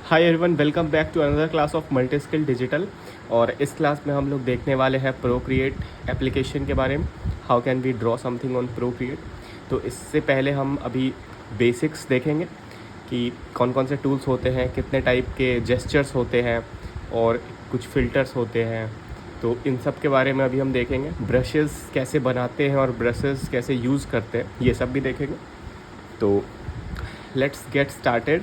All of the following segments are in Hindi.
Hi everyone, welcome back to another class of multi skill digital. और इस क्लास में हम लोग देखने वाले हैं प्रोक्रिएट एप्लीकेशन के बारे में। How can we draw something on Procreate. तो इससे पहले हम अभी बेसिक्स देखेंगे कि कौन कौन से टूल्स होते हैं, कितने टाइप के जेस्चर्स होते हैं और कुछ फ़िल्टर्स होते हैं। तो इन सब के बारे में अभी हम देखेंगे। ब्रशेस कैसे बनाते हैं और ब्रशेस कैसे यूज़ करते हैं, ये सब भी देखेंगे। तो लेट्स गेट स्टार्टेड।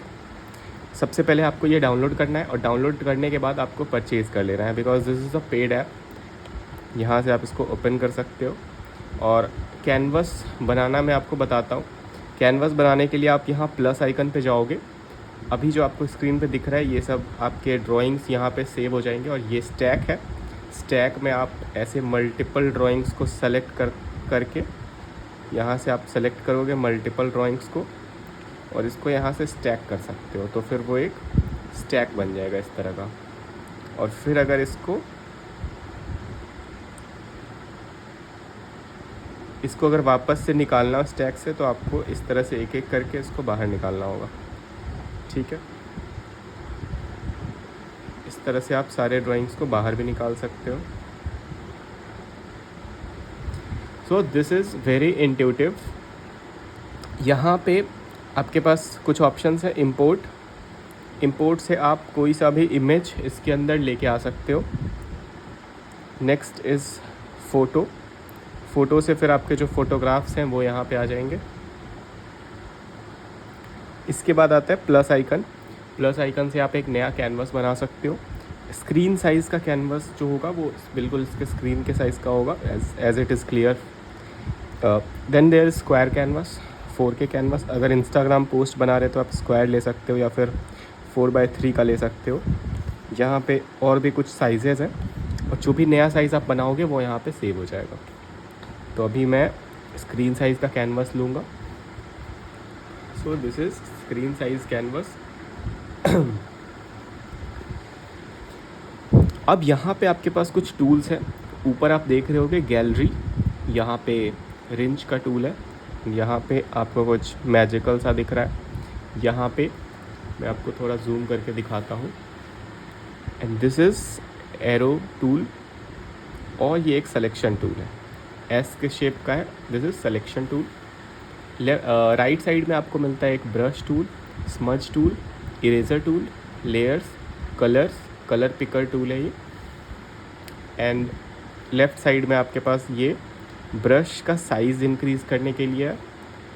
सबसे पहले आपको ये डाउनलोड करना है और डाउनलोड करने के बाद आपको परचेज़ कर लेना है, because this is a paid app. यहाँ से आप इसको ओपन कर सकते हो। और कैनवस बनाना मैं आपको बताता हूँ। कैनवस बनाने के लिए आप यहाँ प्लस आइकन पे जाओगे। अभी जो आपको स्क्रीन पे दिख रहा है ये सब आपके ड्राइंग्स यहाँ पे सेव हो जाएंगे। और ये स्टैक है। स्टैक में आप ऐसे मल्टीपल ड्राइंग्स को सेलेक्ट करके यहाँ से आप सेलेक्ट करोगे मल्टीपल ड्राइंग्स को और इसको यहाँ से स्टैक कर सकते हो। तो फिर वो एक स्टैक बन जाएगा इस तरह का। और फिर अगर इसको अगर वापस से निकालना हो स्टैक से, तो आपको इस तरह से एक एक करके इसको बाहर निकालना होगा। ठीक है, इस तरह से आप सारे ड्राइंग्स को बाहर भी निकाल सकते हो। So this is very intuitive. यहाँ पे आपके पास कुछ ऑप्शंस है। इंपोर्ट से आप कोई सा भी इमेज इसके अंदर लेके आ सकते हो। नेक्स्ट इज़ फ़ोटो से फिर आपके जो फ़ोटोग्राफ्स हैं वो यहाँ पे आ जाएंगे। इसके बाद आता है प्लस आइकन से आप एक नया कैनवस बना सकते हो। स्क्रीन साइज़ का कैनवस जो होगा वो बिल्कुल इसके स्क्रीन के साइज़ का होगा, as it is clear. Then there is square canvas, 4K canvas. अगर इंस्टाग्राम पोस्ट बना रहे तो आप स्क्वायर ले सकते हो या फिर 4x3 का ले सकते हो। यहाँ पे और भी कुछ साइजेज़ हैं और जो भी नया साइज़ आप बनाओगे वो यहाँ पे सेव हो जाएगा। तो अभी मैं स्क्रीन साइज़ का कैनवस लूँगा। So this is screen size canvas. अब यहाँ पे आपके पास कुछ टूल्स हैं। ऊपर आप देख रहे होगे गैलरी, यहाँ पे रिंच का टूल है। यहाँ पे आपको कुछ मैजिकल सा दिख रहा है। यहाँ पे मैं आपको थोड़ा जूम करके दिखाता हूँ। And this is arrow tool और ये एक सिलेक्शन टूल है। एस के शेप का है। This is selection tool. Right side में आपको मिलता है एक brush tool, smudge tool, eraser tool, layers, colour picker tool है ये। एंड लेफ़्ट साइड में आपके पास ये ब्रश का साइज़ इंक्रीज़ करने के लिए है।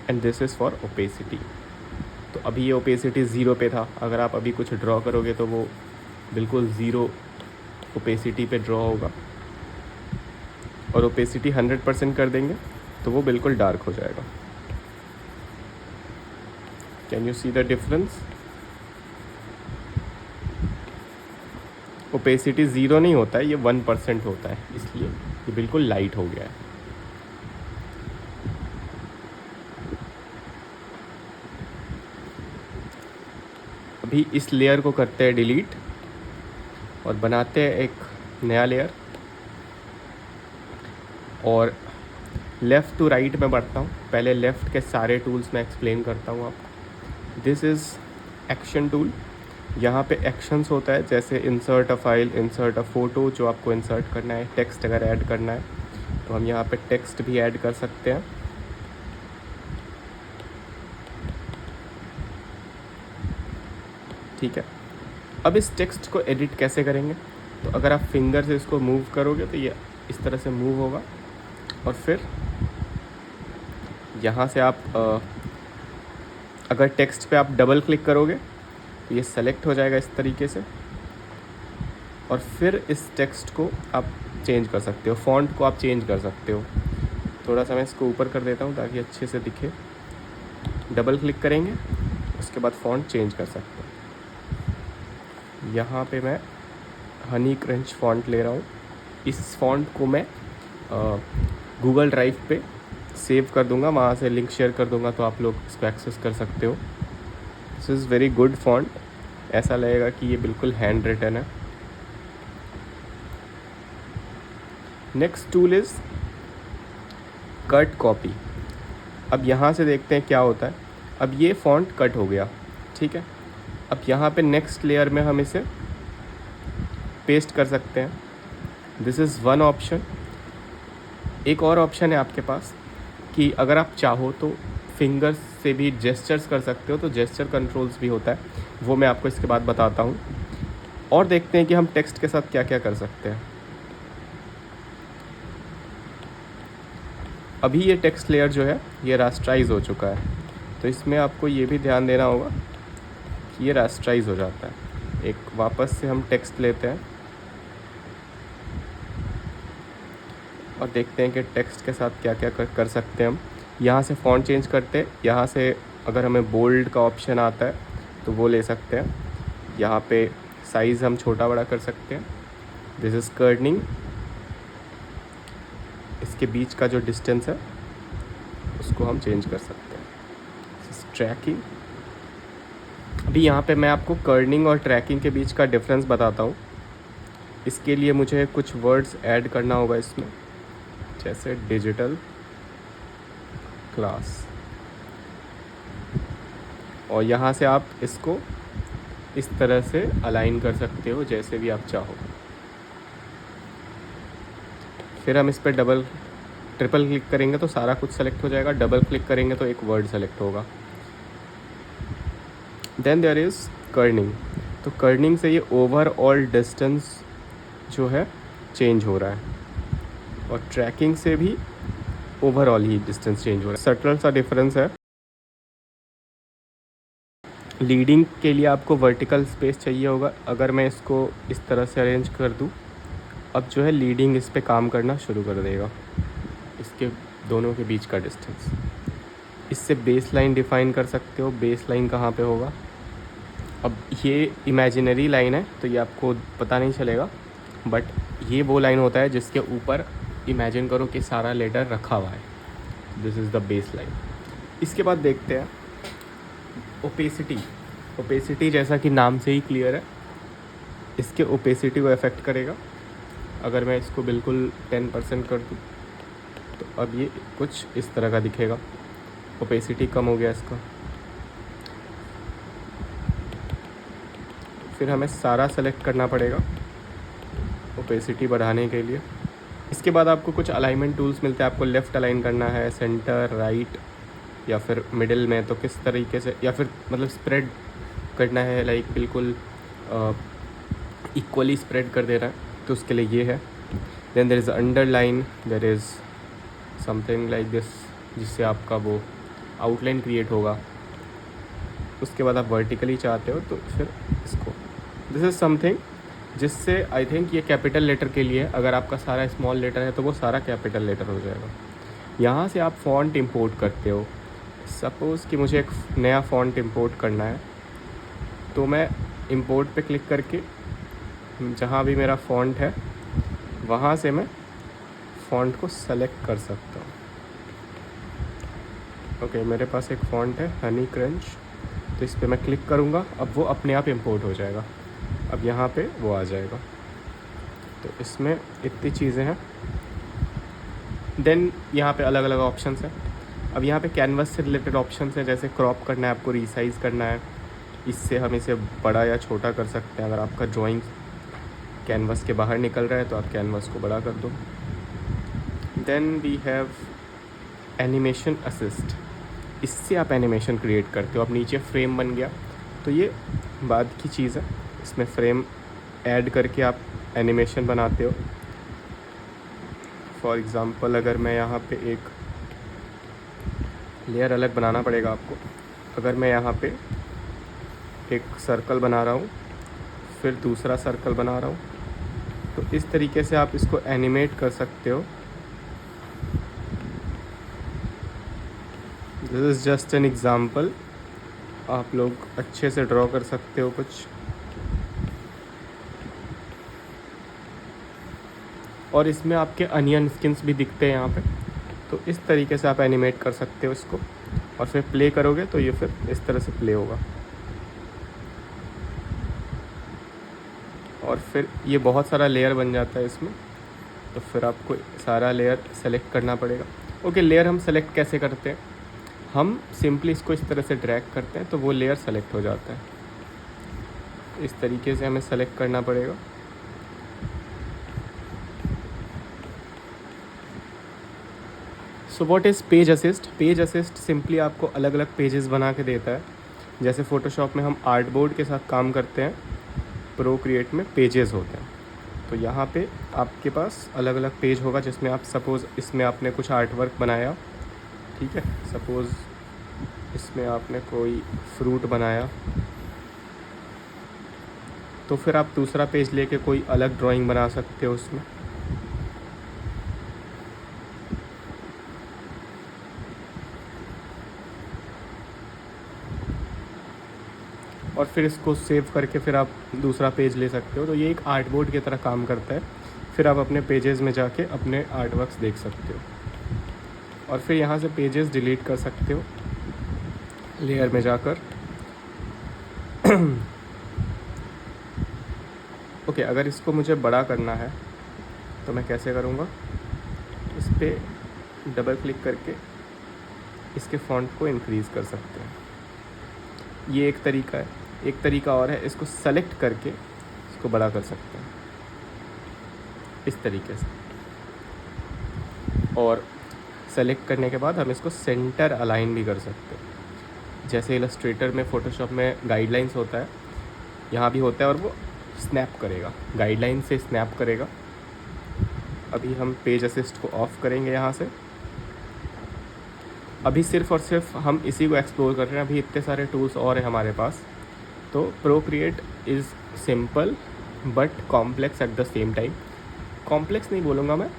And this is for opacity. तो अभी ये ओपेसिटी 0 पे था। अगर आप अभी कुछ ड्रॉ करोगे तो वो बिल्कुल 0 ओपेसिटी पे ड्रॉ होगा। और ओपेसिटी 100% कर देंगे तो वो बिल्कुल डार्क हो जाएगा। Can you see the difference? Opacity 0 नहीं होता है, ये 1% होता है, इसलिए ये बिल्कुल लाइट हो गया है। अभी इस लेयर को करते हैं डिलीट और बनाते हैं एक नया लेयर। और लेफ़्ट टू राइट में बढ़ता हूँ। पहले लेफ़्ट के सारे टूल्स मैं एक्सप्लेन करता हूँ आपको। This is action tool. यहाँ पे एक्शंस होता है, जैसे insert a file, insert a photo, जो आपको इंसर्ट करना है। टेक्स्ट अगर ऐड करना है तो हम यहाँ पे टेक्स्ट भी ऐड कर सकते हैं। ठीक है, अब इस टेक्स्ट को एडिट कैसे करेंगे? तो अगर आप फिंगर से इसको मूव करोगे तो ये इस तरह से मूव होगा। और फिर यहाँ से आप अगर टेक्स्ट पे आप डबल क्लिक करोगे तो ये सेलेक्ट हो जाएगा इस तरीके से। और फिर इस टेक्स्ट को आप चेंज कर सकते हो, फ़ॉन्ट को आप चेंज कर सकते हो। थोड़ा सा मैं इसको ऊपर कर देता हूँ ताकि अच्छे से दिखे। डबल क्लिक करेंगे, उसके बाद फ़ॉन्ट चेंज कर सकते हो। यहाँ पे मैं हनी क्रंच फ़ॉन्ट ले रहा हूँ। इस फ़ॉन्ट को मैं गूगल ड्राइव पे सेव कर दूँगा, वहाँ से लिंक शेयर कर दूँगा तो आप लोग इसको एक्सेस कर सकते हो। This is very good font. ऐसा लगेगा कि ये बिल्कुल हैंड रिटन है। Next tool is cut copy. अब यहाँ से देखते हैं क्या होता है। अब ये फ़ॉन्ट कट हो गया, ठीक है। अब यहाँ पे नेक्स्ट लेयर में हम इसे पेस्ट कर सकते हैं। This is one option. एक और ऑप्शन है आपके पास कि अगर आप चाहो तो फिंगर्स से भी जेस्चर्स कर सकते हो, तो जेस्चर कंट्रोल्स भी होता है, वो मैं आपको इसके बाद बताता हूँ। और देखते हैं कि हम टेक्स्ट के साथ क्या क्या कर सकते हैं। अभी ये टेक्स्ट लेयर जो है ये रास्टराइज हो चुका है, तो इसमें आपको ये भी ध्यान देना होगा कि ये रास्टराइज हो जाता है। एक वापस से हम टेक्स्ट लेते हैं और देखते हैं कि टेक्स्ट के साथ क्या क्या कर सकते हैं हम। यहाँ से फ़ॉन्ट चेंज करते हैं, यहाँ से अगर हमें बोल्ड का ऑप्शन आता है तो वो ले सकते हैं। यहाँ पे साइज़ हम छोटा बड़ा कर सकते हैं। दिस इज़ कर्निंग, इसके बीच का जो डिस्टेंस है उसको हम चेंज कर सकते हैं। ट्रैकिंग, अभी यहाँ पे मैं आपको कर्निंग और ट्रैकिंग के बीच का डिफरेंस बताता हूँ। इसके लिए मुझे कुछ वर्ड्स ऐड करना होगा इसमें, जैसे डिजिटल क्लास, और यहाँ से आप इसको इस तरह से अलाइन कर सकते हो जैसे भी आप चाहो। फिर हम इस पर ट्रिपल क्लिक करेंगे तो सारा कुछ सेलेक्ट हो जाएगा, डबल क्लिक करेंगे तो एक वर्ड सेलेक्ट होगा। देन देयर इज़ कर्निंग, तो कर्निंग से ये ओवरऑल डिस्टेंस जो है चेंज हो रहा है, और ट्रैकिंग से भी ओवरऑल ही डिस्टेंस चेंज हो रहा है। सटल सा डिफरेंस है। लीडिंग के लिए आपको वर्टिकल स्पेस चाहिए होगा। अगर मैं इसको इस तरह से अरेंज कर दूँ, अब जो है लीडिंग इस पे काम करना शुरू कर देगा, इसके दोनों के बीच का डिस्टेंस। इससे बेस लाइन डिफ़ाइन कर सकते हो, बेस लाइन कहाँ पे होगा। अब ये इमेजिनरी लाइन है तो ये आपको पता नहीं चलेगा, बट ये वो लाइन होता है जिसके ऊपर इमेजिन करो कि सारा लेटर रखा हुआ है। This is the base line. इसके बाद देखते हैं ओपेसिटी। ओपेसिटी जैसा कि नाम से ही क्लियर है, इसके ओपेसिटी को अफेक्ट करेगा। अगर मैं इसको बिल्कुल 10% कर दूँ तो अब ये कुछ इस तरह का दिखेगा। ओपेसिटी कम हो गया इसका। फिर हमें सारा सेलेक्ट करना पड़ेगा ओपेसिटी बढ़ाने के लिए। इसके बाद आपको कुछ अलाइनमेंट टूल्स मिलते हैं। आपको लेफ़्ट अलाइन करना है, सेंटर, राइट, या फिर मिडिल में तो किस तरीके से, या फिर मतलब स्प्रेड करना है, लाइक बिल्कुल इक्वली स्प्रेड कर दे रहा है, तो उसके लिए ये है। Then there is underline, there is something like this, जिससे आपका वो आउटलाइन क्रिएट होगा। उसके बाद आप वर्टिकली चाहते हो तो फिर इसको, दिस इज़ समथिंग जिससे आई थिंक ये कैपिटल लेटर के लिए, अगर आपका सारा स्मॉल लेटर है तो वो सारा कैपिटल लेटर हो जाएगा। यहाँ से आप फ़ॉन्ट इंपोर्ट करते हो। सपोज़ कि मुझे एक नया फ़ॉन्ट इंपोर्ट करना है, तो मैं इंपोर्ट पे क्लिक करके जहाँ भी मेरा फ़ॉन्ट है वहाँ से मैं फ़ॉन्ट को सेलेक्ट कर सकता हूँ। ओके, मेरे पास एक फ़ॉन्ट है हनी क्रंच, तो इस पर मैं क्लिक करूँगा, अब वो अपने आप इंपोर्ट हो जाएगा। अब यहाँ पे वो आ जाएगा। तो इसमें इतनी चीज़ें हैं। देन यहाँ पे अलग अलग ऑप्शंस हैं। अब यहाँ पे कैनवस से रिलेटेड ऑप्शंस हैं, जैसे क्रॉप करना है आपको, रीसाइज़ करना है, इससे हम इसे बड़ा या छोटा कर सकते हैं। अगर आपका ड्राइंग कैनवस के बाहर निकल रहा है तो आप कैनवस को बड़ा कर दो। Then we have animation assist, इससे आप एनिमेशन क्रिएट करते हो। अब नीचे फ्रेम बन गया, तो ये बाद की चीज़ है, इसमें फ्रेम ऐड करके आप एनिमेशन बनाते हो। फॉर एग्ज़ाम्पल अगर मैं यहाँ पे एक लेयर अलग बनाना पड़ेगा आपको। अगर मैं यहाँ पे एक सर्कल बना रहा हूँ, फिर दूसरा सर्कल बना रहा हूँ, तो इस तरीके से आप इसको एनिमेट कर सकते हो। This is just an example, आप लोग अच्छे से ड्रॉ कर सकते हो कुछ। और इसमें आपके अनियन स्किन्स भी दिखते हैं यहाँ पे, तो इस तरीके से आप एनिमेट कर सकते हो इसको, और फिर प्ले करोगे तो ये फिर इस तरह से प्ले होगा। और फिर ये बहुत सारा लेयर बन जाता है इसमें, तो फिर आपको सारा लेयर सेलेक्ट करना पड़ेगा। ओके, लेयर हम सेलेक्ट कैसे करते हैं? हम सिंपली इसको इस तरह से ड्रैग करते हैं तो वो लेयर सेलेक्ट हो जाता है। इस तरीके से हमें सेलेक्ट करना पड़ेगा। So what is page assist? Page assist simply आपको अलग अलग पेजेस बना के देता है। जैसे फ़ोटोशॉप में हम आर्ट बोर्ड के साथ काम करते हैं, प्रोक्रिएट में पेजेस होते हैं। तो यहाँ पे आपके पास अलग अलग पेज होगा, जिसमें आप सपोज़ इसमें आपने कुछ आर्ट वर्क बनाया, ठीक है, सपोज़ इसमें आपने कोई फ्रूट बनाया, तो फिर आप दूसरा पेज लेके कोई अलग ड्राइंग बना सकते हो उसमें। और फिर इसको सेव करके फिर आप दूसरा पेज ले सकते हो। तो ये एक आर्ट बोर्ड की तरह काम करता है। फिर आप अपने पेजेस में जाके अपने आर्ट वर्क्स देख सकते हो, और फिर यहाँ से पेजेस डिलीट कर सकते हो लेयर में जाकर। ओके, अगर इसको मुझे बड़ा करना है तो मैं कैसे करूँगा? इस पर डबल क्लिक करके इसके फ़ॉन्ट को इंक्रीज़ कर सकते हैं। ये एक तरीका है। एक तरीका और है, इसको सेलेक्ट करके इसको बड़ा कर सकते हैं इस तरीके से। और सेलेक्ट करने के बाद हम इसको सेंटर अलाइन भी कर सकते हैं। जैसे इलस्ट्रेटर में, फ़ोटोशॉप में गाइडलाइंस होता है, यहाँ भी होता है, और वो स्नैप करेगा, गाइडलाइन से स्नैप करेगा। अभी हम पेज असिस्ट को ऑफ़ करेंगे यहाँ से। अभी सिर्फ़ और सिर्फ हम इसी को एक्सप्लोर कर रहे हैं, अभी इतने सारे टूल्स और हैं हमारे पास। तो Procreate is simple but complex at the same time. Complex नहीं बोलूँगा मैं,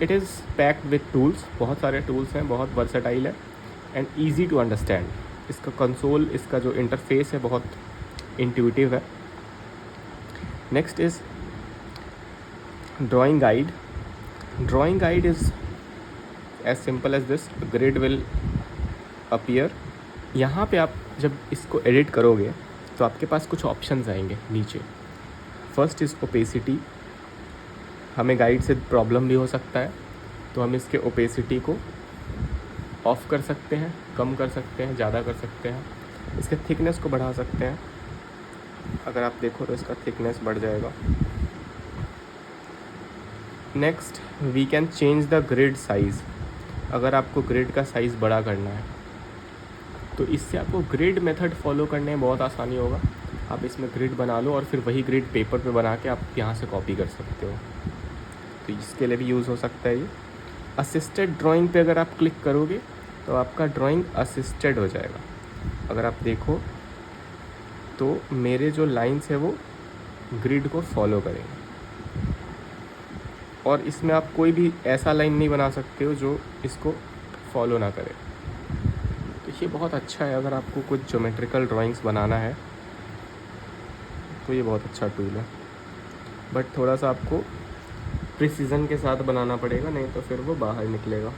it is packed with tools. बहुत सारे टूल्स हैं, बहुत वर्सेटाइल है एंड ईजी टू अंडरस्टैंड। इसका कंसोल, इसका जो इंटरफेस है, बहुत इंट्यूटिव है। Next is drawing guide. Drawing guide is as simple as this. Grid will appear. यहाँ पे आप जब इसको एडिट करोगे तो आपके पास कुछ ऑप्शंस आएंगे नीचे। First is opacity. हमें गाइड से प्रॉब्लम भी हो सकता है, तो हम इसके ओपेसिटी को ऑफ़ कर सकते हैं, कम कर सकते हैं, ज़्यादा कर सकते हैं। इसके थिकनेस को बढ़ा सकते हैं। अगर आप देखो तो इसका थिकनेस बढ़ जाएगा। Next, we can change the grid size. अगर आपको ग्रिड का साइज़ बड़ा करना है तो इससे आपको ग्रिड मेथड फॉलो करने में बहुत आसानी होगा। आप इसमें ग्रिड बना लो और फिर वही ग्रिड पेपर पे बना के आप यहाँ से कॉपी कर सकते हो। तो इसके लिए भी यूज़ हो सकता है ये। असिस्टेड ड्राइंग पे अगर आप क्लिक करोगे तो आपका ड्राइंग असिस्टेड हो जाएगा। अगर आप देखो तो मेरे जो लाइंस है वो ग्रिड को फॉलो करेंगे, और इसमें आप कोई भी ऐसा लाइन नहीं बना सकते हो जो इसको फॉलो ना करे। तो ये बहुत अच्छा है, अगर आपको कुछ ज्योमेट्रिकल ड्राइंग्स बनाना है तो ये बहुत अच्छा टूल है। बट थोड़ा सा आपको प्रिसीजन के साथ बनाना पड़ेगा, नहीं तो फिर वो बाहर निकलेगा।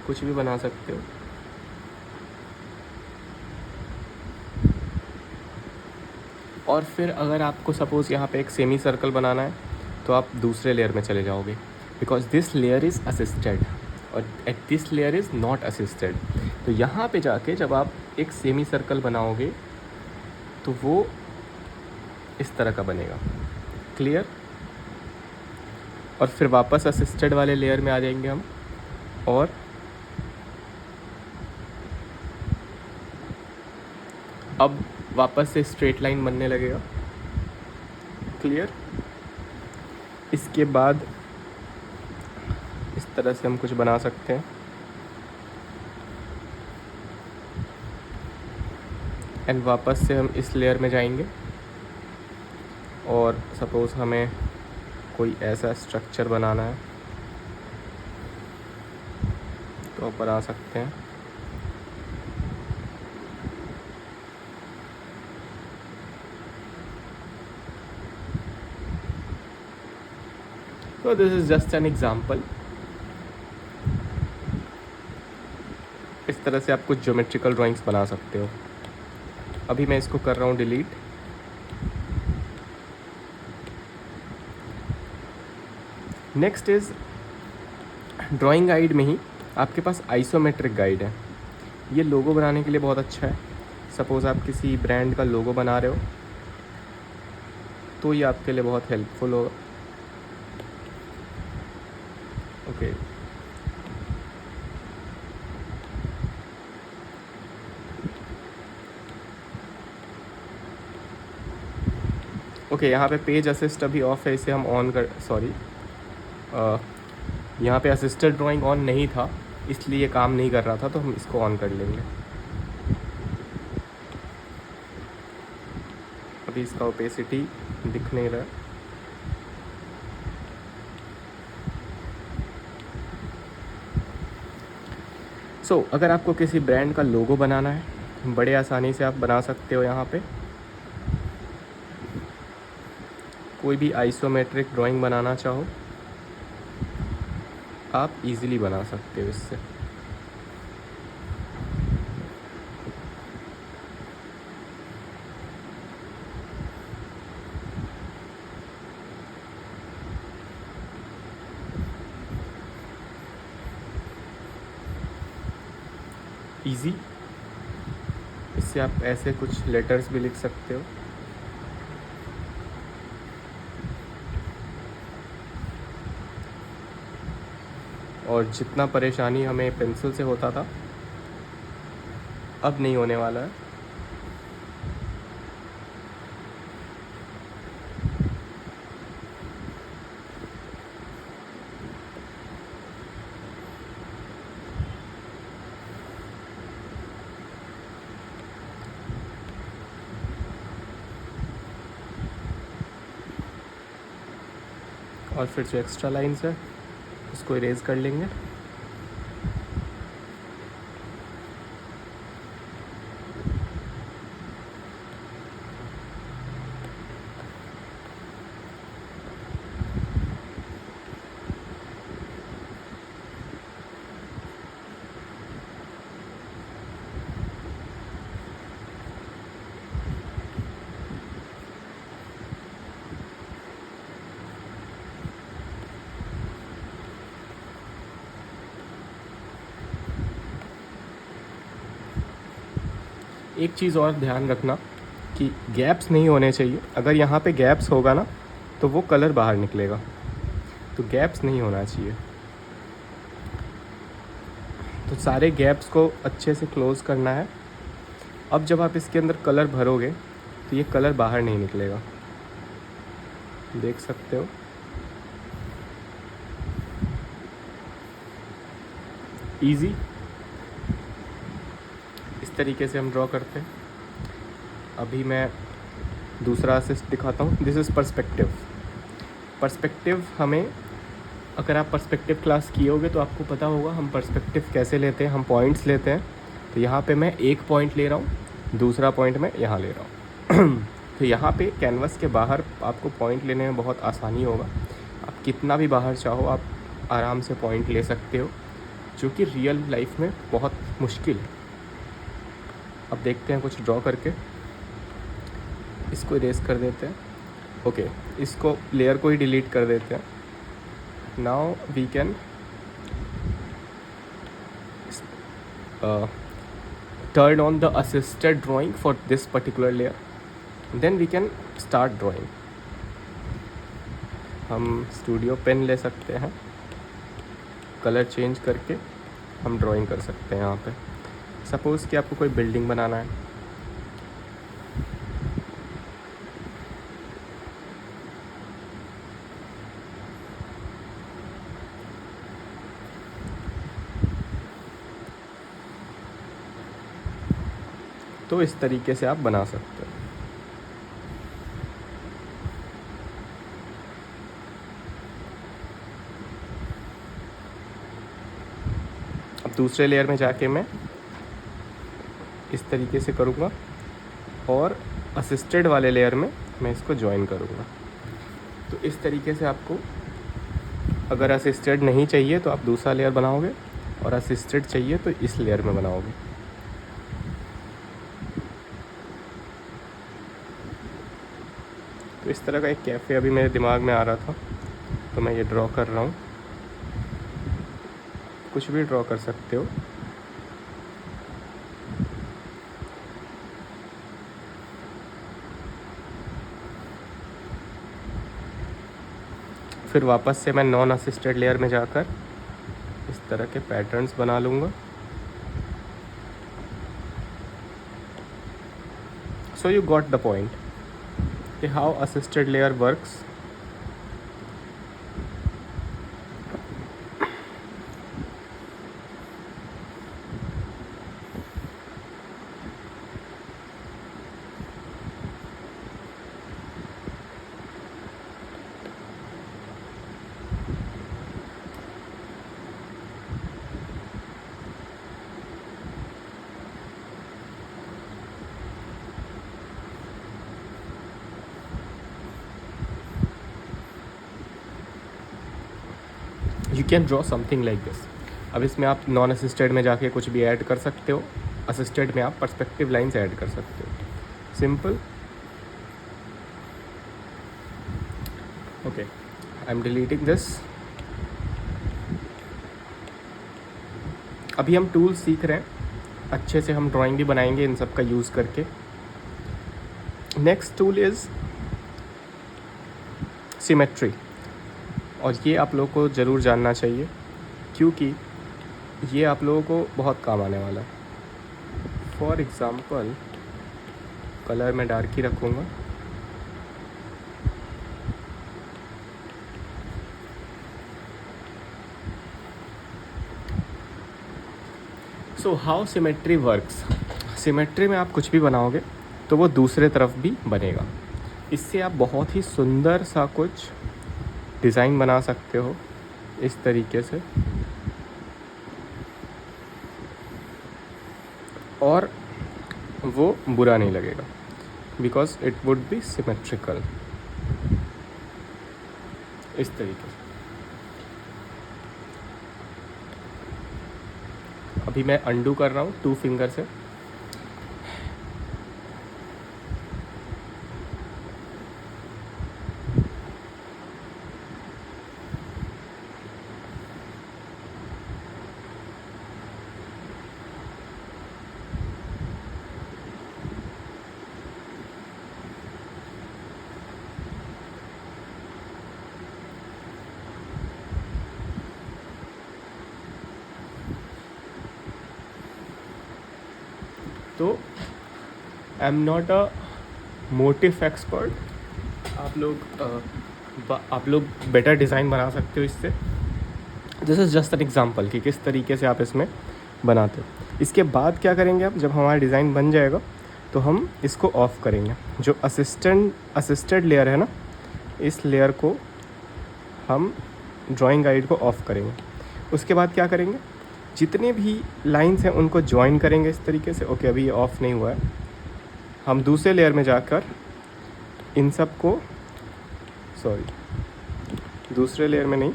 कुछ भी बना सकते हो। और फिर अगर आपको सपोज़ यहाँ पे एक सेमी सर्कल बनाना है तो आप दूसरे लेयर में चले जाओगे, because this layer is assisted और at this layer is not assisted. तो यहाँ पे जाके जब आप एक सेमी सर्कल बनाओगे तो वो इस तरह का बनेगा। क्लियर? और फिर वापस असिस्टेड वाले लेयर में आ जाएंगे हम, और अब वापस से स्ट्रेट लाइन बनने लगेगा। क्लियर? इसके बाद इस तरह से हम कुछ बना सकते हैं। एंड वापस से हम इस लेयर में जाएंगे, और सपोज़ हमें कोई ऐसा स्ट्रक्चर बनाना है तो बना सकते हैं। तो this is just an example. इस तरह से आप कुछ ज्योमेट्रिकल ड्राइंग्स बना सकते हो। अभी मैं इसको कर रहा हूँ delete. Next is drawing guide में ही आपके पास आइसोमेट्रिक गाइड है। ये लोगो बनाने के लिए बहुत अच्छा है। सपोज़ आप किसी ब्रांड का लोगो बना रहे हो तो ये आपके लिए बहुत हेल्पफुल होगा। ओके, ओके, यहाँ पे पेज असिस्ट अभी ऑफ है, इसे हम ऑन कर, सॉरी, यहाँ पे असिस्टेड ड्राइंग ऑन नहीं था इसलिए ये काम नहीं कर रहा था, तो हम इसको ऑन कर लेंगे। अभी इसका ओपेसिटी दिख नहीं रहा है। सो अगर आपको किसी ब्रांड का लोगो बनाना है, बड़े आसानी से आप बना सकते हो। यहाँ पे कोई भी आइसोमेट्रिक ड्राइंग बनाना चाहो आप इजीली बना सकते हो इससे। इजी, इससे आप ऐसे कुछ लेटर्स भी लिख सकते हो। और जितना परेशानी हमें पेंसिल से होता था अब नहीं होने वाला है। और फिर जो एक्स्ट्रा लाइंस है उसको इरेज कर लेंगे। एक चीज़ और ध्यान रखना कि गैप्स नहीं होने चाहिए। अगर यहाँ पे गैप्स होगा ना तो वो कलर बाहर निकलेगा, तो गैप्स नहीं होना चाहिए। तो सारे गैप्स को अच्छे से क्लोज़ करना है। अब जब आप इसके अंदर कलर भरोगे तो ये कलर बाहर नहीं निकलेगा, देख सकते हो। इजी, इस तरीके से हम ड्रॉ करते हैं। अभी मैं दूसरा असिस्ट दिखाता हूँ। This is perspective. पर्सपेक्टिव हमें, अगर आप पर्सपेक्टिव क्लास किए होगे तो आपको पता होगा हम पर्सपेक्टिव कैसे लेते हैं। हम पॉइंट्स लेते हैं। तो यहाँ पे मैं एक पॉइंट ले रहा हूँ, दूसरा पॉइंट मैं यहाँ ले रहा हूँ। तो यहाँ पे कैनवस के बाहर आपको पॉइंट लेने में बहुत आसानी होगा। आप कितना भी बाहर चाहो आप आराम से पॉइंट ले सकते हो, जो कि रियल लाइफ में बहुत मुश्किल है। अब देखते हैं कुछ ड्रॉ करके। इसको इरेज कर देते हैं। ओके, इसको लेयर को ही डिलीट कर देते हैं। Now we can turn on the assisted drawing for this particular layer, then we can start drawing। हम स्टूडियो पेन ले सकते हैं, कलर चेंज करके हम ड्राइंग कर सकते हैं। यहाँ पे सपोज़ कि आपको कोई बिल्डिंग बनाना है, तो इस तरीके से आप बना सकते हो। अब दूसरे लेयर में जाके मैं इस तरीके से करूँगा और असिस्टेड वाले लेयर में मैं इसको ज्वाइन करूँगा। तो इस तरीके से आपको, अगर असिस्टेड नहीं चाहिए तो आप दूसरा लेयर बनाओगे, और असिस्टेड चाहिए तो इस लेयर में बनाओगे। तो इस तरह का एक कैफ़े अभी मेरे दिमाग में आ रहा था, तो मैं ये ड्रॉ कर रहा हूँ। कुछ भी ड्रॉ कर सकते हो। फिर वापस से मैं नॉन असिस्टेड लेयर में जाकर इस तरह के पैटर्न्स बना लूँगा। So you got the point कि how assisted layer works. You can draw something like this. अब इसमें आप नॉन असिस्टेड में जाके कुछ भी ऐड कर सकते हो, असिस्टेड में आप पर्सपेक्टिव लाइंस ऐड कर सकते हो। Simple. Okay, I am deleting this. अभी हम टूल्स सीख रहे हैं, अच्छे से हम ड्राइंग भी बनाएंगे इन सब का यूज़ करके। नेक्स्ट टूल इज़ सिमेट्री, और ये आप लोगों को ज़रूर जानना चाहिए क्योंकि ये आप लोगों को बहुत काम आने वाला है। फॉर एग्ज़ाम्पल कलर मैं डार्क ही रखूँगा। So how symmetry works. Symmetry में आप कुछ भी बनाओगे तो वो दूसरे तरफ भी बनेगा। इससे आप बहुत ही सुंदर सा कुछ डिज़ाइन बना सकते हो इस तरीके से, और वो बुरा नहीं लगेगा because it would be symmetrical इस तरीके से। अभी मैं अंडू कर रहा हूँ 2 फिंगर से। तो I am not a motive expert. आप लोग बेटर डिज़ाइन बना सकते हो इससे। This is just an example कि किस तरीके से आप इसमें बनाते हो। इसके बाद क्या करेंगे आप, जब हमारा डिज़ाइन बन जाएगा तो हम इसको ऑफ़ करेंगे। जो असिस्टेड लेयर है ना, इस लेयर को हम ड्राइंग गाइड को ऑफ़ करेंगे। उसके बाद क्या करेंगे, जितने भी लाइंस हैं उनको ज्वाइन करेंगे इस तरीके से। ओके, अभी ये ऑफ़ नहीं हुआ है। हम दूसरे लेयर में जाकर इन सब को, दूसरे लेयर में नहीं,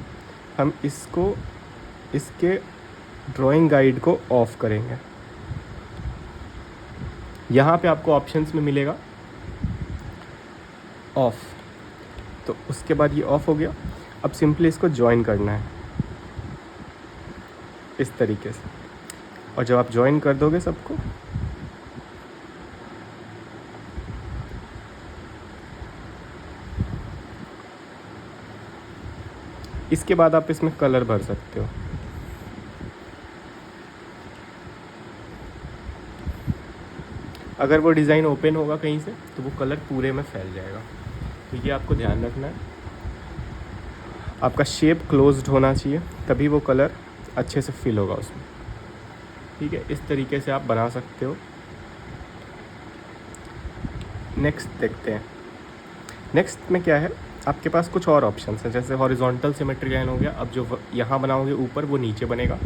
हम इसके ड्राइंग गाइड को ऑफ़ करेंगे। यहाँ पे आपको ऑप्शंस में मिलेगा ऑफ़, तो उसके बाद ये ऑफ़ हो गया। अब सिंपली इसको ज्वाइन करना है इस तरीके से, और जब आप ज्वाइन कर दोगे सबको, इसके बाद आप इसमें कलर भर सकते हो। अगर वो डिज़ाइन ओपन होगा कहीं से तो वो कलर पूरे में फैल जाएगा, तो ये आपको ध्यान रखना है। आपका शेप क्लोज्ड होना चाहिए, तभी वो कलर अच्छे से फिल होगा उसमें। ठीक है, इस तरीके से आप बना सकते हो। नेक्स्ट देखते हैं। नेक्स्ट में क्या है, आपके पास कुछ और ऑप्शंस हैं, जैसे हॉरिजॉन्टल सिमेट्री लाइन हो गया। अब जो यहाँ बनाओगे ऊपर, वो नीचे बनेगा।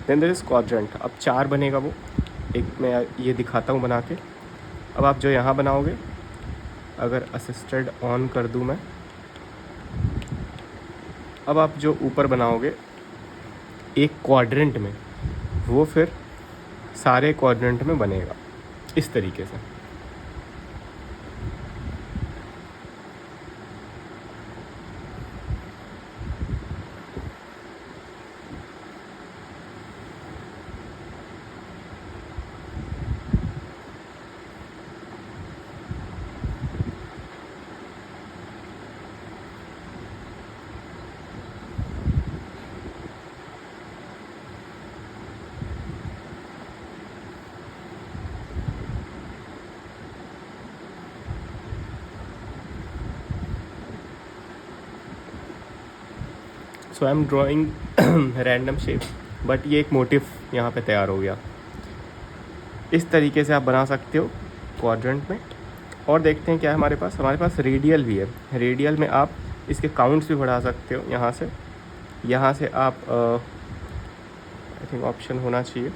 देन देयर इज़ क्वाड्रेंट, अब 4 बनेगा वो। एक मैं ये दिखाता हूँ बना के। अब आप जो यहाँ बनाओगे, अगर असिस्टेड ऑन कर दूँ मैं, अब आप जो ऊपर बनाओगे एक क्वाड्रेंट में, वो फिर सारे क्वाड्रेंट में बनेगा इस तरीके से। So I am drawing random shape, but ये एक मोटिव यहाँ पे तैयार हो गया। इस तरीके से आप बना सकते हो क्वाड्रेंट में। और देखते हैं क्या है हमारे पास रेडियल भी है। रेडियल में आप इसके काउंट्स भी बढ़ा सकते हो। यहाँ से आप आई थिंक ऑप्शन होना चाहिए,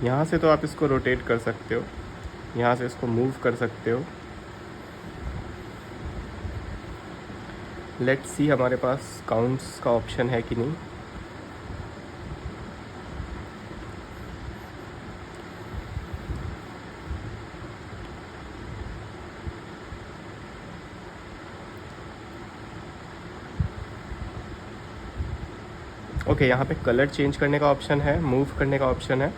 यहाँ से तो आप इसको रोटेट कर सकते हो, यहाँ से इसको मूव कर सकते हो। लेट्स सी हमारे पास काउंट्स का ऑप्शन है कि नहीं। ओके, यहाँ पे कलर चेंज करने का ऑप्शन है, मूव करने का ऑप्शन है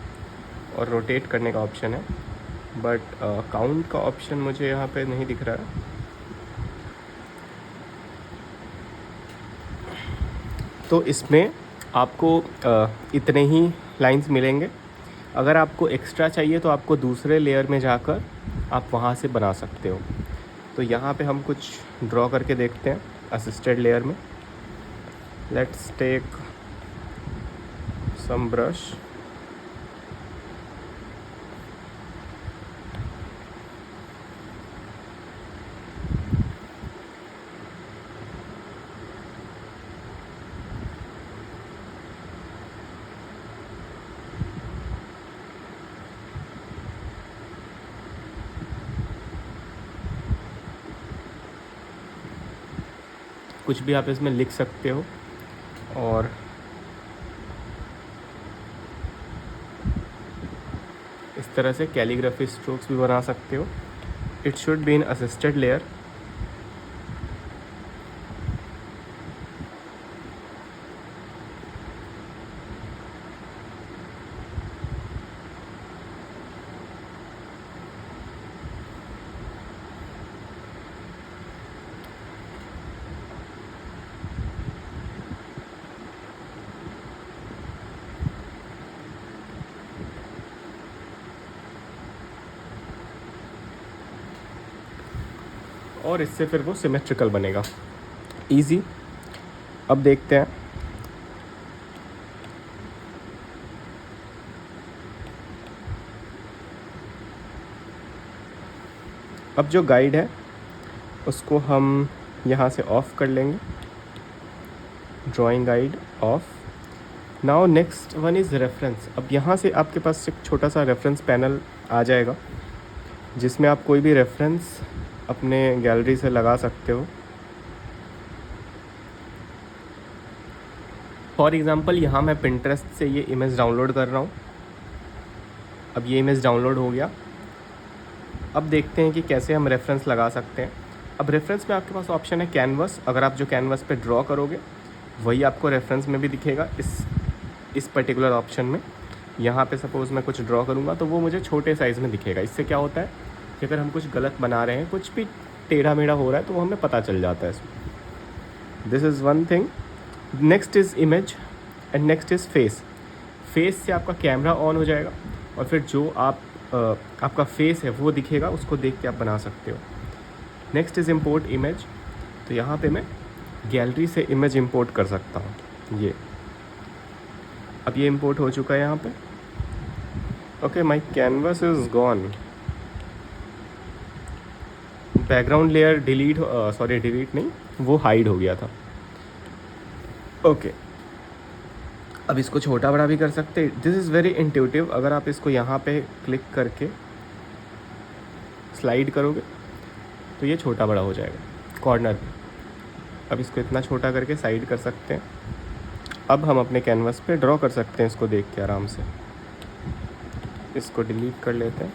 और रोटेट करने का ऑप्शन है, बट काउंट का ऑप्शन मुझे यहाँ पे नहीं दिख रहा है। तो इसमें आपको इतने ही लाइंस मिलेंगे। अगर आपको एक्स्ट्रा चाहिए तो आपको दूसरे लेयर में जाकर आप वहाँ से बना सकते हो। तो यहाँ पे हम कुछ ड्रॉ करके देखते हैं असिस्टेड लेयर में। लेट्स टेक सम ब्रश, कुछ भी आप इसमें लिख सकते हो और इस तरह से कैलीग्राफी स्ट्रोक्स भी बना सकते हो। It should be in assisted layer. और इससे फिर वो सिमेट्रिकल बनेगा, इजी। अब देखते हैं अब जो गाइड है उसको हम यहाँ से ऑफ कर लेंगे, drawing guide of. Now next one is reference. अब यहाँ से आपके पास एक छोटा सा रेफरेंस पैनल आ जाएगा जिसमें आप कोई भी रेफरेंस अपने गैलरी से लगा सकते हो। फॉर एग्ज़ाम्पल यहाँ मैं पिंटरेस्ट से ये इमेज डाउनलोड कर रहा हूँ। अब ये इमेज डाउनलोड हो गया। अब देखते हैं कि कैसे हम रेफरेंस लगा सकते हैं। अब रेफरेंस में आपके पास ऑप्शन है कैनवस। अगर आप जो कैनवस पे ड्रॉ करोगे वही आपको रेफरेंस में भी दिखेगा इस पर्टिकुलर ऑप्शन में। यहाँ पे सपोज़ मैं कुछ ड्रॉ करूँगा तो वो मुझे छोटे साइज़ में दिखेगा। इससे क्या होता है कि अगर हम कुछ गलत बना रहे हैं, कुछ भी टेढ़ा मेढ़ा हो रहा है तो वो हमें पता चल जाता है इसमें। This is one thing. Next is image and next is face. Face से आपका कैमरा ऑन हो जाएगा और फिर जो आपका फेस है वो दिखेगा, उसको देख के आप बना सकते हो। Next is import image. तो यहाँ पे मैं गैलरी से इमेज इंपोर्ट कर सकता हूँ। ये अब ये इंपोर्ट हो चुका है यहाँ पे। Okay, my canvas is gone. Background layer delete नहीं, वो हाइड हो गया था। ओके, अब इसको छोटा बड़ा भी कर सकते हैं। This is very intuitive. अगर आप इसको यहाँ पे क्लिक करके स्लाइड करोगे तो ये छोटा बड़ा हो जाएगा कॉर्नर पे। अब इसको इतना छोटा करके साइड कर सकते हैं। अब हम अपने कैनवस पे ड्रॉ कर सकते हैं इसको देख के आराम से। इसको डिलीट कर लेते हैं।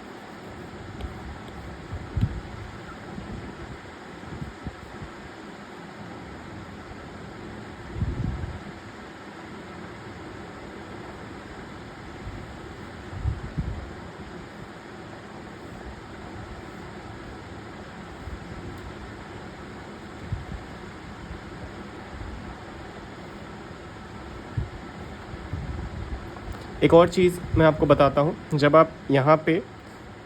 एक और चीज़ मैं आपको बताता हूँ, जब आप यहाँ पे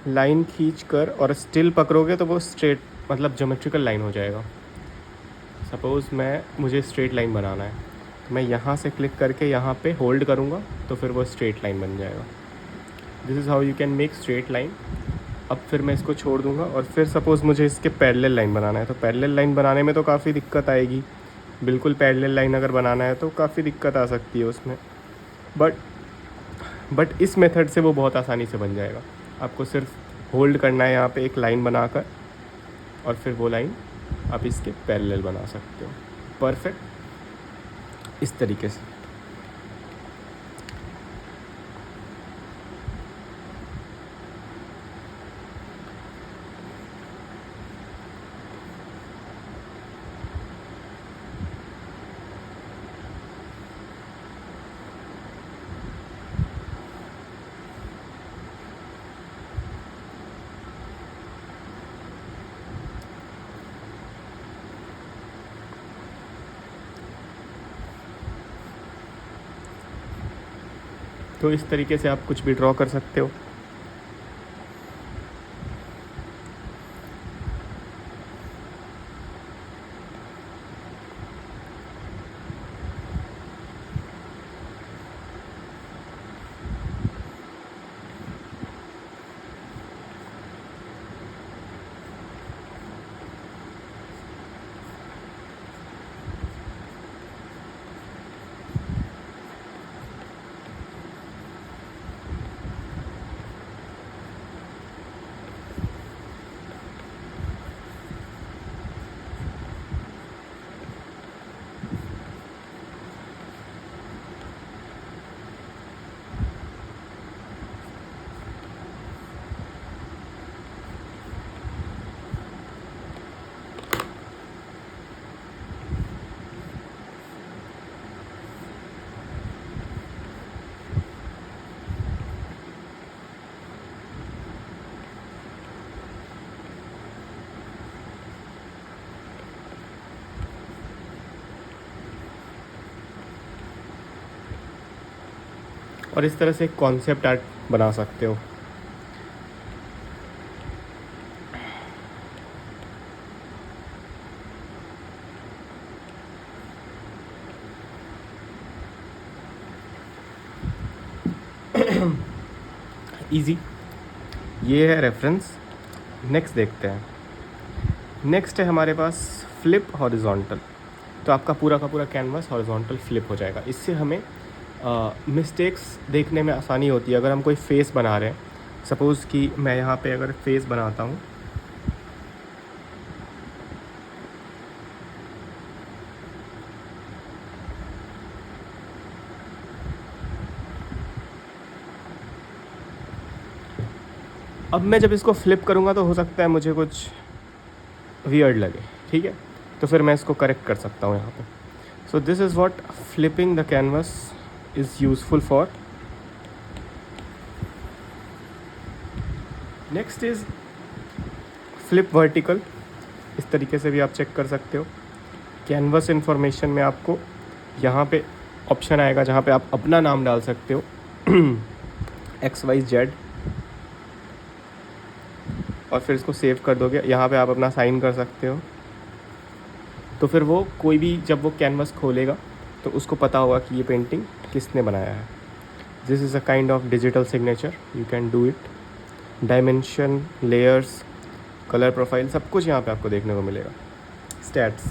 लाइन खींच कर और स्टिल पकड़ोगे तो वो स्ट्रेट मतलब ज्योमेट्रिकल लाइन हो जाएगा। सपोज़ मुझे स्ट्रेट लाइन बनाना है, तो मैं यहाँ से क्लिक करके यहाँ पे होल्ड करूँगा तो फिर वो स्ट्रेट लाइन बन जाएगा। This is how you can make straight line. अब फिर मैं इसको छोड़ दूँगा और फिर सपोज़ मुझे इसके पैरेलल लाइन बनाना है, तो पैरेलल लाइन बनाने में तो काफ़ी दिक्कत आएगी। बिल्कुल पैरेलल लाइन अगर बनाना है तो काफ़ी दिक्कत आ सकती है उसमें, बट इस मेथड से वो बहुत आसानी से बन जाएगा। आपको सिर्फ होल्ड करना है यहाँ पे एक लाइन बनाकर, और फिर वो लाइन आप इसके पैरेलल बना सकते हो। परफेक्ट, इस तरीके से। तो इस तरीके से आप कुछ भी ड्रॉ कर सकते हो। और इस तरह से एक कॉन्सेप्ट आर्ट बना सकते हो। इजी, ये है रेफरेंस। नेक्स्ट देखते हैं। नेक्स्ट है हमारे पास फ्लिप हॉरिजॉन्टल। तो आपका पूरा का पूरा कैनवास हॉरिजॉन्टल फ्लिप हो जाएगा। इससे हमें मिस्टेक्स देखने में आसानी होती है। अगर हम कोई फेस बना रहे हैं, सपोज़ कि मैं यहाँ पे अगर फेस बनाता हूँ, अब मैं जब इसको फ्लिप करूँगा तो हो सकता है मुझे कुछ वियर्ड लगे, ठीक है, तो फिर मैं इसको करेक्ट कर सकता हूँ यहाँ पे। So this is what flipping the canvas is useful for. Next is flip vertical. इस तरीके से भी आप चेक कर सकते हो। कैनवास इन्फॉर्मेशन में आपको यहाँ पे ऑप्शन आएगा जहाँ पे आप अपना नाम डाल सकते हो XYZ, और फिर इसको सेव कर दोगे। यहाँ पे आप अपना साइन कर सकते हो, तो फिर वो कोई भी जब वो कैनवास खोलेगा तो उसको पता होगा कि ये पेंटिंग किसने बनाया है। This is a kind of digital signature, you can do it. Dimension, layers, colour profile, सब कुछ यहाँ पे आपको देखने को मिलेगा। स्टैट्स।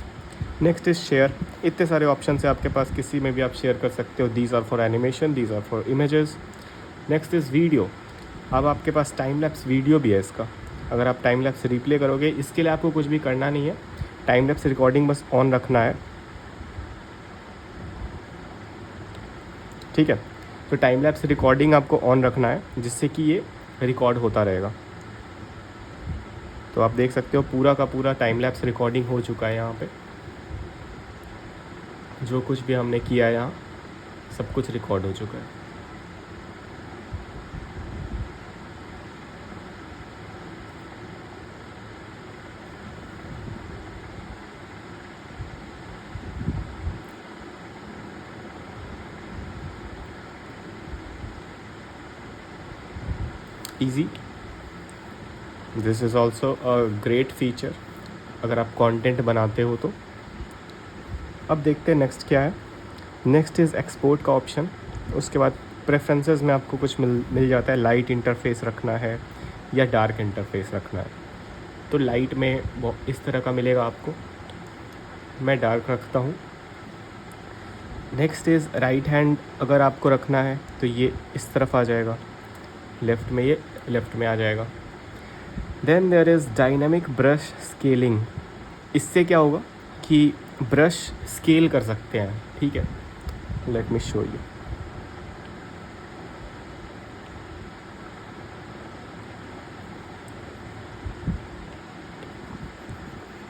Next is share. इतने सारे ऑप्शन है आपके पास, किसी में भी आप शेयर कर सकते हो। These are for animation, these are for images. Next is video. अब आपके पास टाइम लैप्स वीडियो भी है इसका। अगर आप टाइम लैप्स रिप्ले करोगे, इसके लिए आपको कुछ भी करना नहीं है, टाइम लैप्स रिकॉर्डिंग बस ऑन रखना है, ठीक है। तो टाइम लैप्स रिकॉर्डिंग आपको ऑन रखना है, जिससे कि ये रिकॉर्ड होता रहेगा। तो आप देख सकते हो पूरा का पूरा टाइम लैप्स रिकॉर्डिंग हो चुका है। यहाँ पे जो कुछ भी हमने किया है यहाँ सब कुछ रिकॉर्ड हो चुका है। Easy. This is also a great feature अगर आप कंटेंट बनाते हो तो। अब देखते हैं नेक्स्ट क्या है। नेक्स्ट इज़ एक्सपोर्ट का ऑप्शन। उसके बाद प्रेफरेंसेस में आपको कुछ मिल जाता है, लाइट इंटरफेस रखना है या डार्क इंटरफेस रखना है। तो लाइट में वो इस तरह का मिलेगा आपको, मैं डार्क रखता हूँ। नेक्स्ट इज़ राइट हैंड अगर आपको रखना है तो ये इस तरफ आ जाएगा, लेफ़्ट में ये लेफ़्ट में आ जाएगा। Then there is dynamic brush scaling. इससे क्या होगा कि ब्रश स्केल कर सकते हैं, ठीक है। Let me show you.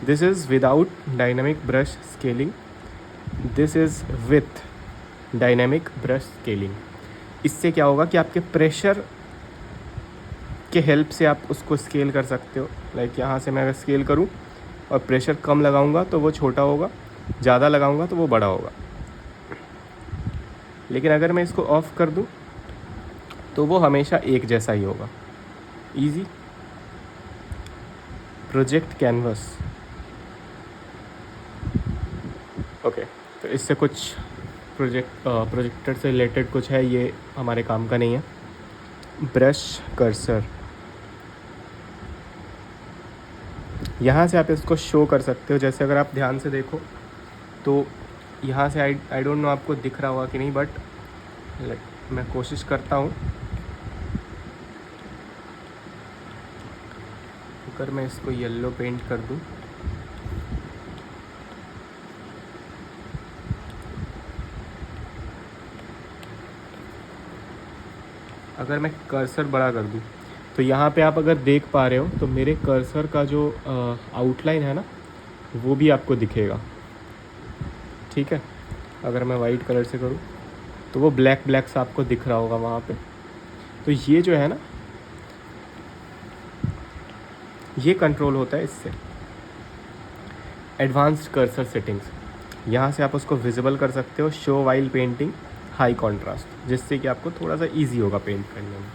This is without dynamic brush scaling, this is with dynamic brush scaling. इससे क्या होगा कि आपके प्रेशर के हेल्प से आप उसको स्केल कर सकते हो। लाइक यहाँ से मैं अगर स्केल करूँ और प्रेशर कम लगाऊंगा तो वो छोटा होगा, ज़्यादा लगाऊंगा तो वो बड़ा होगा। लेकिन अगर मैं इसको ऑफ़ कर दूँ तो वो हमेशा एक जैसा ही होगा। इजी। Project canvas. ओके, तो इससे कुछ प्रोजेक्टर से रिलेटेड कुछ है, ये हमारे काम का नहीं है। ब्रश कर्सर, यहाँ से आप इसको शो कर सकते हो। जैसे अगर आप ध्यान से देखो तो यहाँ से आई डोंट नो आपको दिख रहा होगा कि नहीं, बट मैं कोशिश करता हूँ। अगर मैं इसको येलो पेंट कर दूँ, अगर मैं कर्सर बड़ा कर दूँ तो यहाँ पे आप अगर देख पा रहे हो तो मेरे कर्सर का जो आउटलाइन है ना, वो भी आपको दिखेगा, ठीक है। अगर मैं वाइट कलर से करूँ तो वो ब्लैक ब्लैक सा आपको दिख रहा होगा वहाँ पे। तो ये जो है ना, ये कंट्रोल होता है इससे। एडवांस्ड कर्सर सेटिंग्स, यहाँ से आप उसको विजिबल कर सकते हो। Show while painting high contrast, जिससे कि आपको थोड़ा सा इजी होगा पेंट करने में।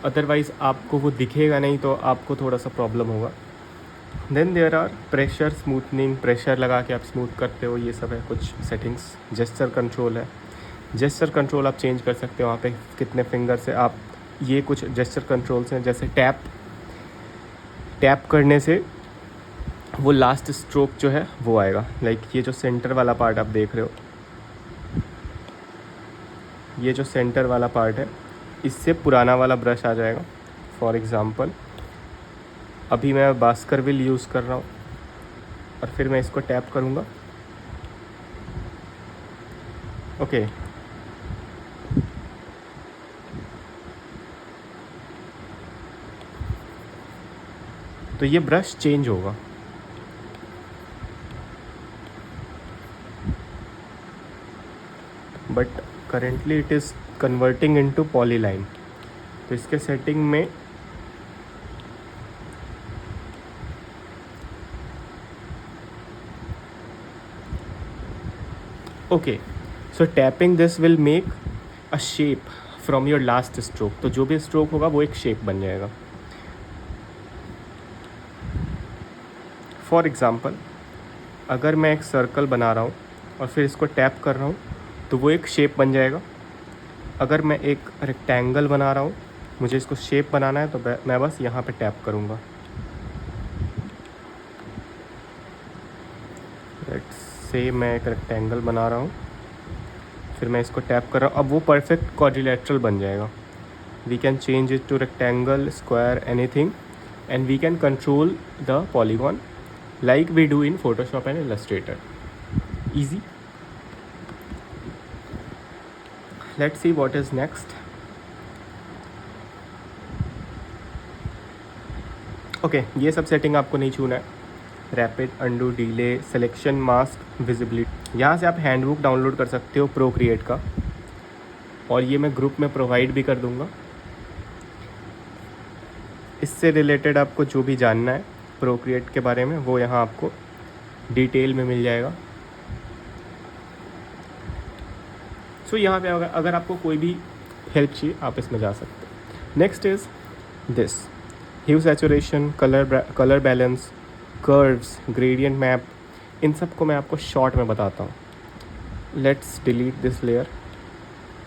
अदरवाइज़ आपको वो दिखेगा नहीं तो आपको थोड़ा सा प्रॉब्लम होगा। Then there are pressure smoothening, pressure लगा के आप स्मूथ करते हो, ये सब है कुछ सेटिंग्स। जेस्चर कंट्रोल है, जेस्चर कंट्रोल आप चेंज कर सकते हो वहाँ पे कितने फिंगर से आप। ये कुछ जेस्चर कंट्रोल्स हैं, जैसे टैप करने से वो लास्ट स्ट्रोक जो है वो आएगा। लाइक ये जो सेंटर वाला पार्ट आप देख रहे हो, ये जो सेंटर वाला पार्ट है, इससे पुराना वाला ब्रश आ जाएगा। फॉर एग्ज़ाम्पल अभी मैं बास्करविल यूज़ कर रहा हूँ और फिर मैं इसको टैप करूँगा। ओके, तो ये ब्रश चेंज होगा। But currently it is converting into polyline. तो इसके सेटिंग में okay, so tapping this will make a shape from your last stroke. तो जो भी स्ट्रोक होगा वो एक शेप बन जाएगा। फॉर एग्ज़ाम्पल अगर मैं एक सर्कल बना रहा हूँ और फिर इसको टैप कर रहा हूँ तो वो एक शेप बन जाएगा। अगर मैं एक रेक्टेंगल बना रहा हूँ, मुझे इसको शेप बनाना है, तो मैं बस यहाँ पे टैप करूँगा। लेट्स से मैं एक रेक्टेंगल बना रहा हूँ, फिर मैं इसको टैप कर रहा हूँ, अब वो परफेक्ट क्वाड्रिलेटरल बन जाएगा। We can change it to rectangle, square, anything, and we can control the polygon like we do in Photoshop and Illustrator. Easy. Let's see what is next. Okay, ये सब सेटिंग आपको नहीं छूना है। Rapid, undo, delay, selection, mask, visibility. यहाँ से आप हैंडबुक डाउनलोड कर सकते हो प्रोक्रिएट का, और ये मैं ग्रुप में प्रोवाइड भी कर दूँगा। इससे रिलेटेड आपको जो भी जानना है प्रोक्रिएट के बारे में, वो यहाँ आपको डिटेल में मिल जाएगा। सो यहाँ पे अगर आपको कोई भी हेल्प चाहिए आप इसमें जा सकते हो। Next is this hue saturation, colour balance, curves, gradient map, इन सब को मैं आपको शॉर्ट में बताता हूँ। Let's delete this layer.